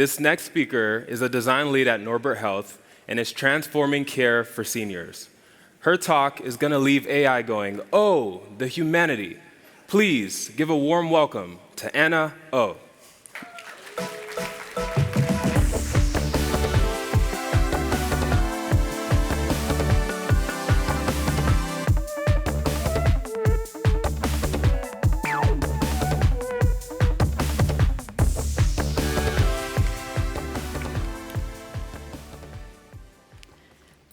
This next speaker is a design lead at Norbert Health and is transforming care for seniors. Her talk is going to leave AI going, oh, the humanity. Please give a warm welcome to Anna Oh.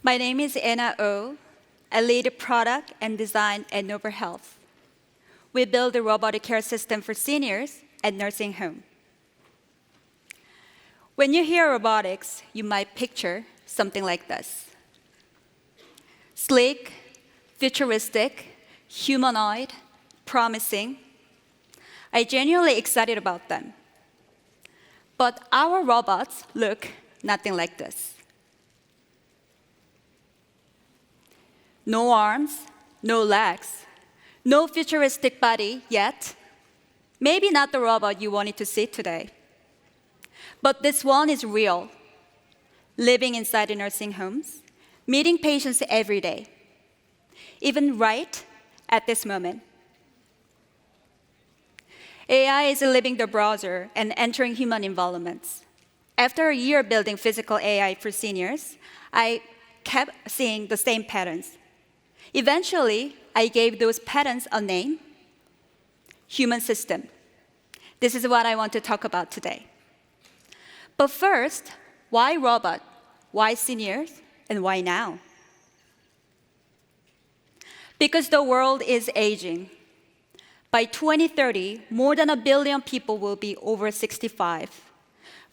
My name is Anna Oh. I lead product and design at Norbert Health. We build a robotic care system for seniors at nursing home. When you hear robotics, you might picture something like this. Sleek, futuristic, humanoid, promising. I'm genuinely excited about them. But our robots look nothing like this. No arms, no legs, no futuristic body yet. Maybe not the robot you wanted to see today. But this one is real, living inside the nursing homes, meeting patients every day, even right at this moment. AI is leaving the browser and entering human environments. After a year building physical AI for seniors, I kept seeing the same patterns. Eventually, I gave those patterns a name, human system. This is what I want to talk about today. But first, why robot? Why seniors? And why now? Because the world is aging. By 2030, more than 1 billion people will be over 65.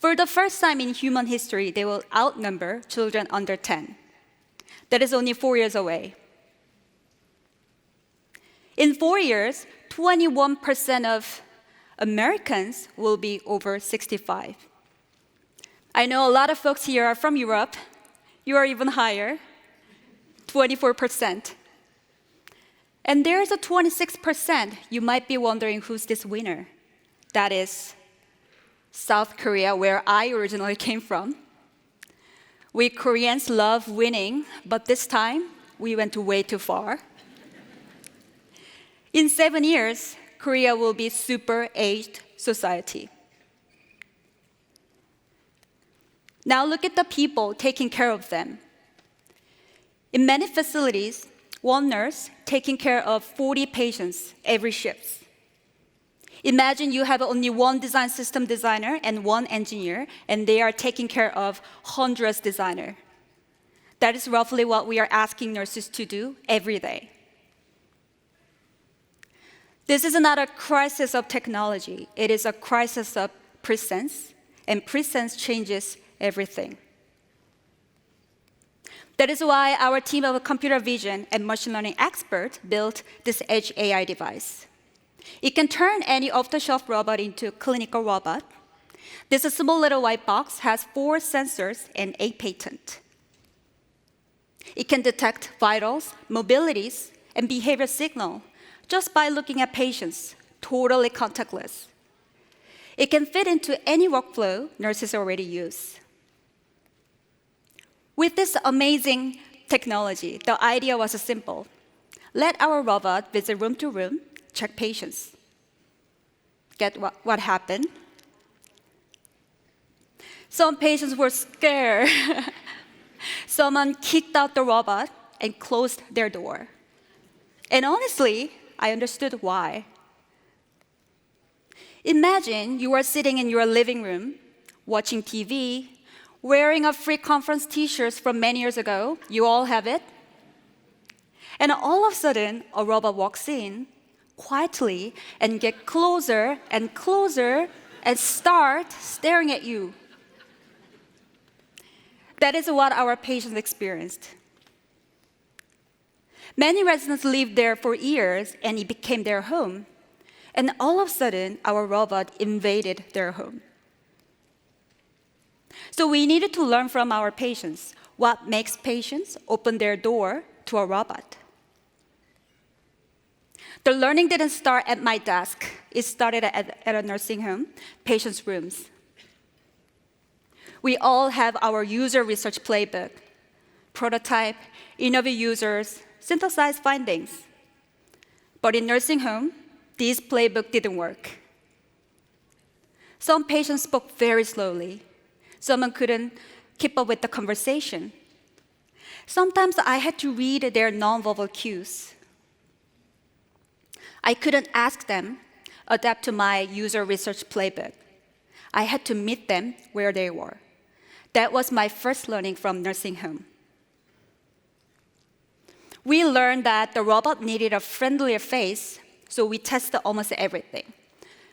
For the first time in human history, they will outnumber children under 10. That is only 4 years away. In 4 years, 21% of Americans will be over 65. I know a lot of folks here are from Europe. You are even higher, 24%. And there's a 26%. You might be wondering who's this winner. That is South Korea, where I originally came from. We Koreans love winning, but this time we went way too far. In 7 years, Korea will be super aged society. Now look at the people taking care of them. In many facilities, one nurse taking care of 40 patients every shift. Imagine you have only one design system designer and one engineer, and they are taking care of hundreds of designers. That is roughly what we are asking nurses to do every day. This is not a crisis of technology. It is a crisis of presence, and presence changes everything. That is why our team of computer vision and machine learning experts built this edge AI device. It can turn any off-the-shelf robot into a clinical robot. This small little white box has 4 sensors and 8 patents. It can detect vitals, mobilities, and behavior signal just by looking at patients, totally contactless. It can fit into any workflow nurses already use. With this amazing technology, the idea was simple. Let our robot visit room to room, check patients. Get what happened? Some patients were scared. Someone kicked out the robot and closed their door. And honestly, I understood why. Imagine you are sitting in your living room, watching TV, wearing a free conference t-shirt from many years ago. You all have it. And all of a sudden, a robot walks in quietly and gets closer and closer and start staring at you. That is what our patients experienced. Many residents lived there for years, and it became their home. And all of a sudden, our robot invaded their home. So we needed to learn from our patients what makes patients open their door to a robot. The learning didn't start at my desk. It started at a nursing home, patients' rooms. We all have our user research playbook, prototype, interview users, synthesize findings. But in nursing home, this playbook didn't work. Some patients spoke very slowly. Someone couldn't keep up with the conversation. Sometimes I had to read their nonverbal cues. I couldn't ask them, adapt to my user research playbook. I had to meet them where they were. That was my first learning from nursing home. We learned that the robot needed a friendlier face, so we tested almost everything.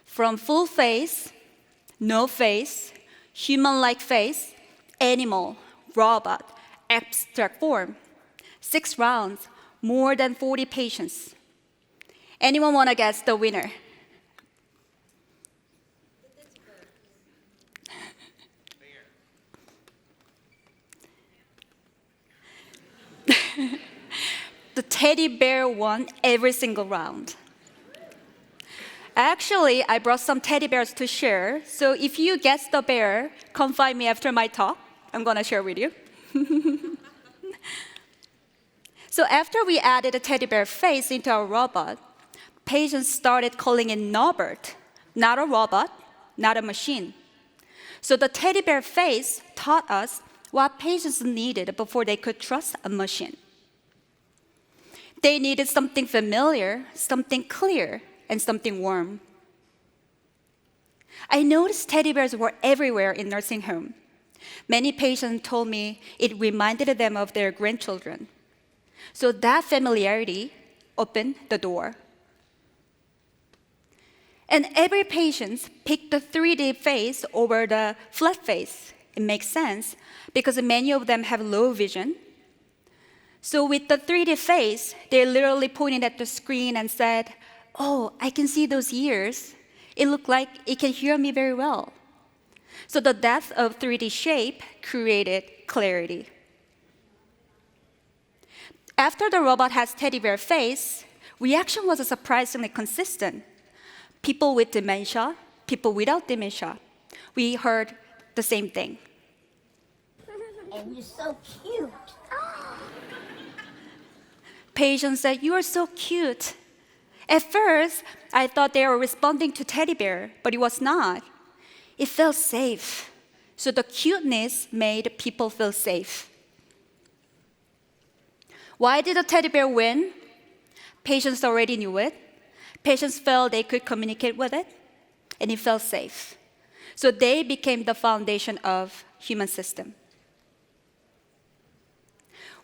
From full face, no face, human-like face, animal, robot, abstract form. 6 rounds, more than 40 patients. Anyone want to guess the winner? The teddy bear won every single round. Actually, I brought some teddy bears to share, so if you guess the bear, come find me after my talk. I'm going to share with you. So after we added a teddy bear face into our robot, patients started calling it Norbert, not a robot, not a machine. So the teddy bear face taught us what patients needed before they could trust a machine. They needed something familiar, something clear, and something warm. I noticed teddy bears were everywhere in nursing home. Many patients told me it reminded them of their grandchildren. So that familiarity opened the door. And every patient picked the 3D face over the flat face. It makes sense because many of them have low vision. So with the 3D face, they literally pointed at the screen and said, "Oh, I can see those ears. It looked like it can hear me very well." So the depth of 3D shape created clarity. After the robot has teddy bear face, reaction was surprisingly consistent. People with dementia, people without dementia, we heard the same thing. And you're so cute. Patients said, "You are so cute." At first, I thought they were responding to teddy bear, but it was not. It felt safe. So the cuteness made people feel safe. Why did the teddy bear win? Patients already knew it. Patients felt they could communicate with it, and it felt safe. So they became the foundation of human system.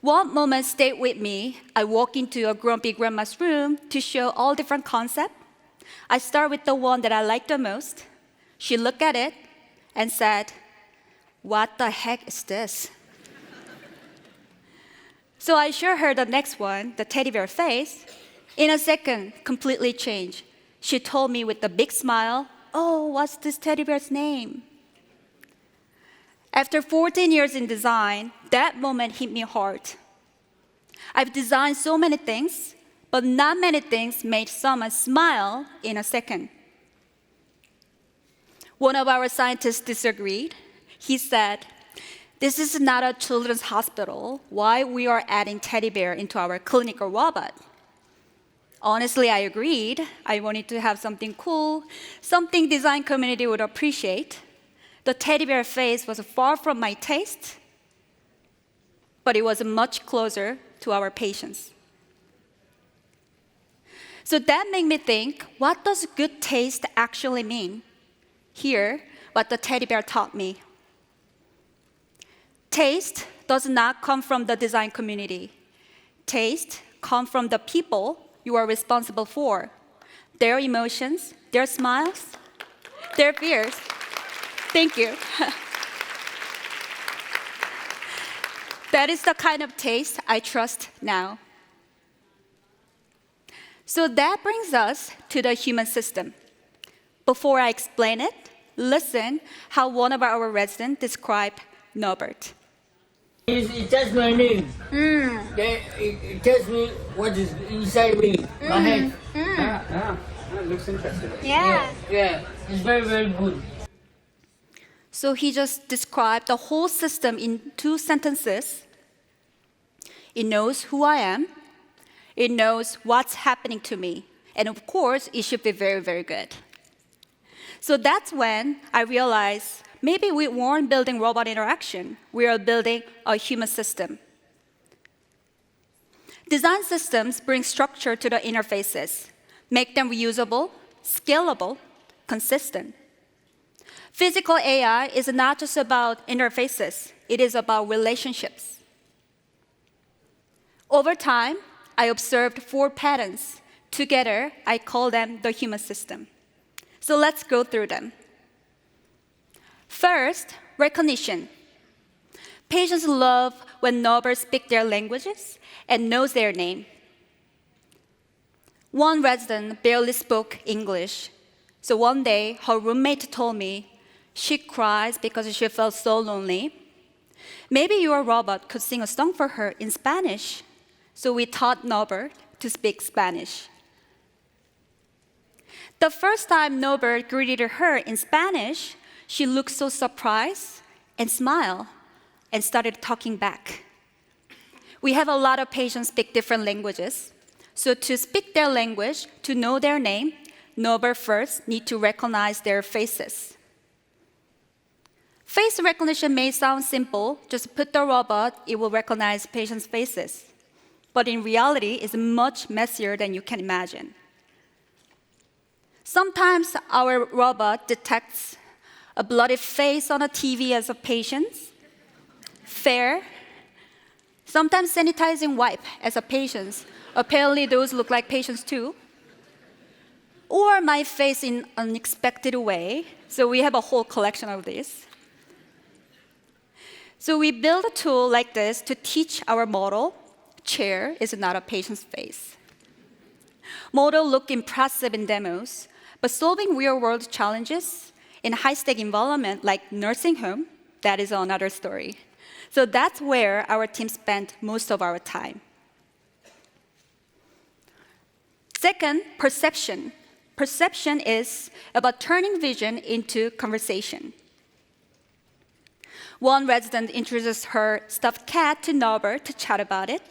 One moment stayed with me. I walked into a grumpy grandma's room to show all different concepts. I start with the one that I liked the most. She looked at it and said, "What the heck is this?" So I showed her the next one, the teddy bear face. In a second, completely changed. She told me with a big smile, "Oh, what's this teddy bear's name?" After 14 years in design, that moment hit me hard. I've designed so many things, but not many things made someone smile in a second. One of our scientists disagreed. He said, "This is not a children's hospital. Why we are adding teddy bear into our clinical robot?" Honestly, I agreed. I wanted to have something cool, something design community would appreciate. The teddy bear face was far from my taste, but it was much closer to our patients. So that made me think, what does good taste actually mean? Here, what the teddy bear taught me. Taste does not come from the design community. Taste comes from the people you are responsible for. Their emotions, their smiles, their fears. Thank you. That is the kind of taste I trust now. So that brings us to the human system. Before I explain it, listen how one of our residents described Norbert. It tells my name. It tells me what is inside me, my head. That looks interesting. Yeah. Yeah, it's very, very good. So he just described the whole system in 2 sentences. It knows who I am. It knows what's happening to me. And of course, it should be very, very good. So that's when I realized maybe we weren't building robot interaction. We are building a human system. Design systems bring structure to the interfaces, make them reusable, scalable, consistent. Physical AI is not just about interfaces. It is about relationships. Over time, I observed 4 patterns. Together, I call them the human system. So let's go through them. First, recognition. Patients love when Norbert speaks their languages and knows their name. One resident barely spoke English. So one day, her roommate told me she cries because she felt so lonely. Maybe your robot could sing a song for her in Spanish. So we taught Norbert to speak Spanish. The first time Norbert greeted her in Spanish, she looked so surprised and smiled and started talking back. We have a lot of patients speak different languages. So to speak their language, to know their name, Norbert first needs to recognize their faces. Face recognition may sound simple. Just put the robot, it will recognize patients' faces. But in reality, it's much messier than you can imagine. Sometimes our robot detects a bloody face on a TV as a patient. Fair. Sometimes sanitizing wipe as a patient. Apparently, those look like patients too. Or my face in an unexpected way. So we have a whole collection of these. So we build a tool like this to teach our model. Chair is not a patient's face. Model look impressive in demos, but solving real-world challenges in high-stake environment like nursing home, that is another story. So that's where our team spent most of our time. Second, perception. Perception is about turning vision into conversation. One resident introduced her stuffed cat to Norbert to chat about it.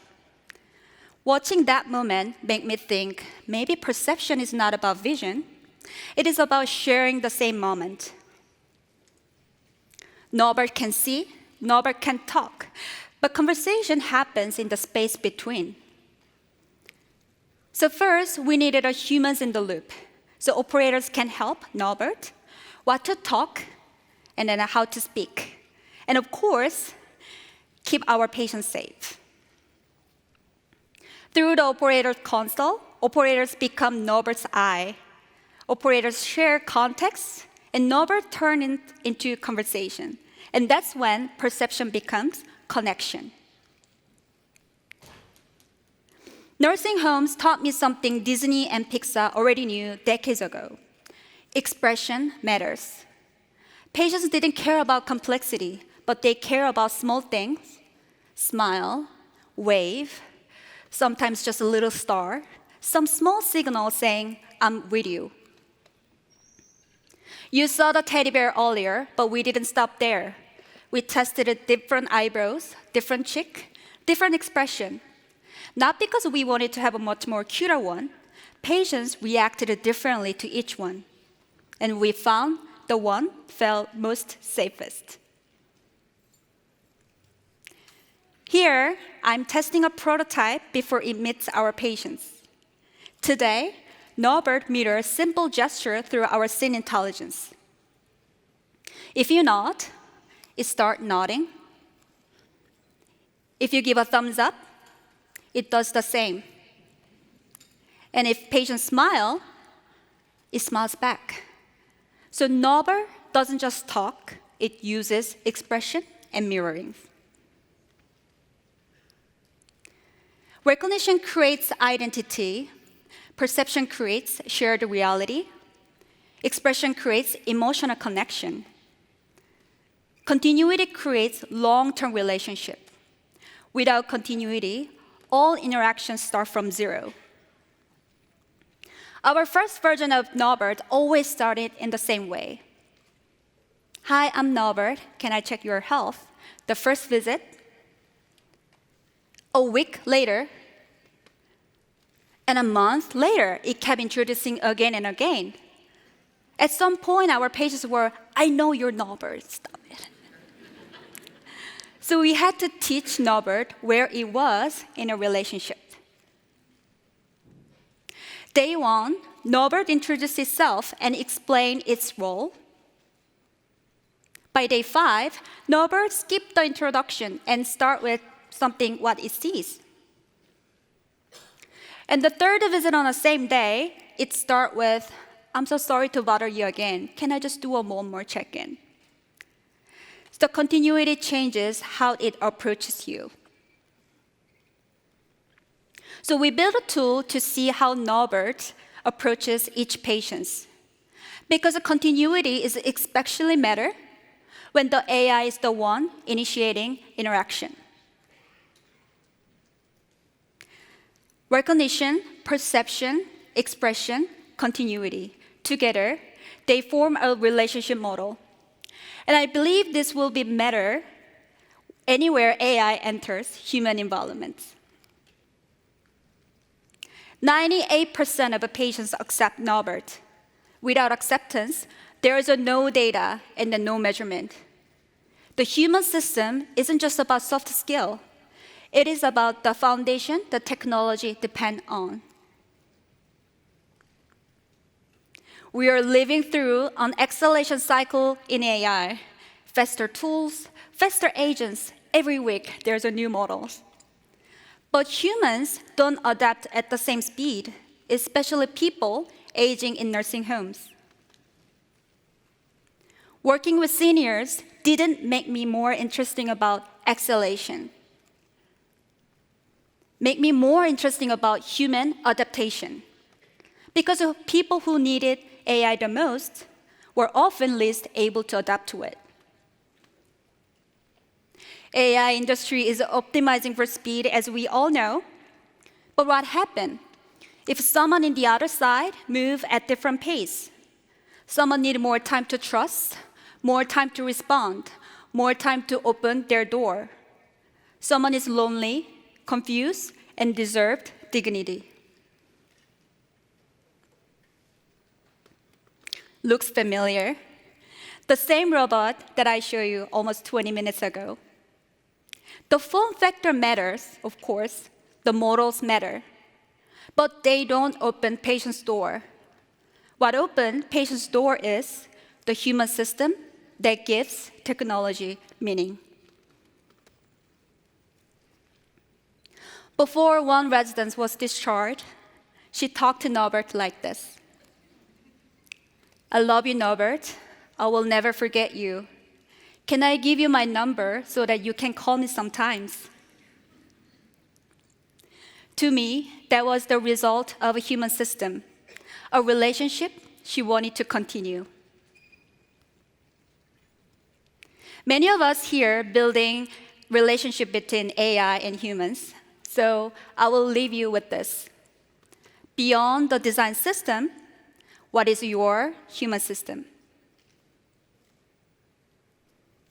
Watching that moment made me think maybe perception is not about vision. It is about sharing the same moment. Norbert can see, Norbert can talk, but conversation happens in the space between. So first, we needed a humans in the loop. So operators can help Norbert what to talk and then how to speak. And of course, keep our patients safe. Through the operator console, operators become Norbert's eye. Operators share context, and Norbert turns it into conversation. And that's when perception becomes connection. Nursing homes taught me something Disney and Pixar already knew decades ago. Expression matters. Patients didn't care about complexity, but they care about small things. Smile, wave, sometimes just a little star, some small signal saying, I'm with you. You saw the teddy bear earlier, but we didn't stop there. We tested different eyebrows, different cheek, different expression. Not because we wanted to have a much more cuter one. Patients reacted differently to each one. And we found the one felt most safest. Here, I'm testing a prototype before it meets our patients. Today, Norbert mirrors simple gesture through our scene intelligence. If you nod, it starts nodding. If you give a thumbs up, it does the same. And if patients smile, it smiles back. So Norbert doesn't just talk, it uses expression and mirroring. Recognition creates identity. Perception creates shared reality. Expression creates emotional connection. Continuity creates long-term relationship. Without continuity, all interactions start from zero. Our first version of Norbert always started in the same way. Hi, I'm Norbert. Can I check your health? The first visit. A week later, and a month later, it kept introducing again and again. At some point, our patients were, I know you're Norbert, stop it. So we had to teach Norbert where it was in a relationship. Day 1, Norbert introduced itself and explained its role. By day 5, Norbert skipped the introduction and started with something what it sees. And the third visit on the same day, it starts with, I'm so sorry to bother you again. Can I just do one more check-in? The continuity changes how it approaches you. So we built a tool to see how Norbert approaches each patient. Because the continuity is especially matter when the AI is the one initiating interaction. Recognition, perception, expression, continuity. Together, they form a relationship model. And I believe this will be matter anywhere AI enters human environments. 98% of the patients accept Norbert. Without acceptance, there is no data and no measurement. The human system isn't just about soft skill. It is about the foundation the technology depends on. We are living through an acceleration cycle in AI. Faster tools, faster agents. Every week, there's a new model. But humans don't adapt at the same speed, especially people aging in nursing homes. Working with seniors didn't make me more interesting about acceleration. Make me more interesting about human adaptation. Because the people who needed AI the most were often least able to adapt to it. AI industry is optimizing for speed, as we all know. But what happened if someone in the other side move at different pace? Someone need more time to trust, more time to respond, more time to open their door. Someone is lonely, confused, and deserved dignity. Looks familiar. The same robot that I showed you almost 20 minutes ago. The form factor matters, of course. The models matter. But they don't open patient's door. What opens patient's door is the human system that gives technology meaning. Before one resident was discharged, she talked to Norbert like this. I love you, Norbert. I will never forget you. Can I give you my number so that you can call me sometimes? To me, that was the result of a human system, a relationship she wanted to continue. Many of us here building relationship between AI and humans, so I will leave you with this. Beyond the design system, what is your human system?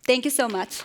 Thank you so much.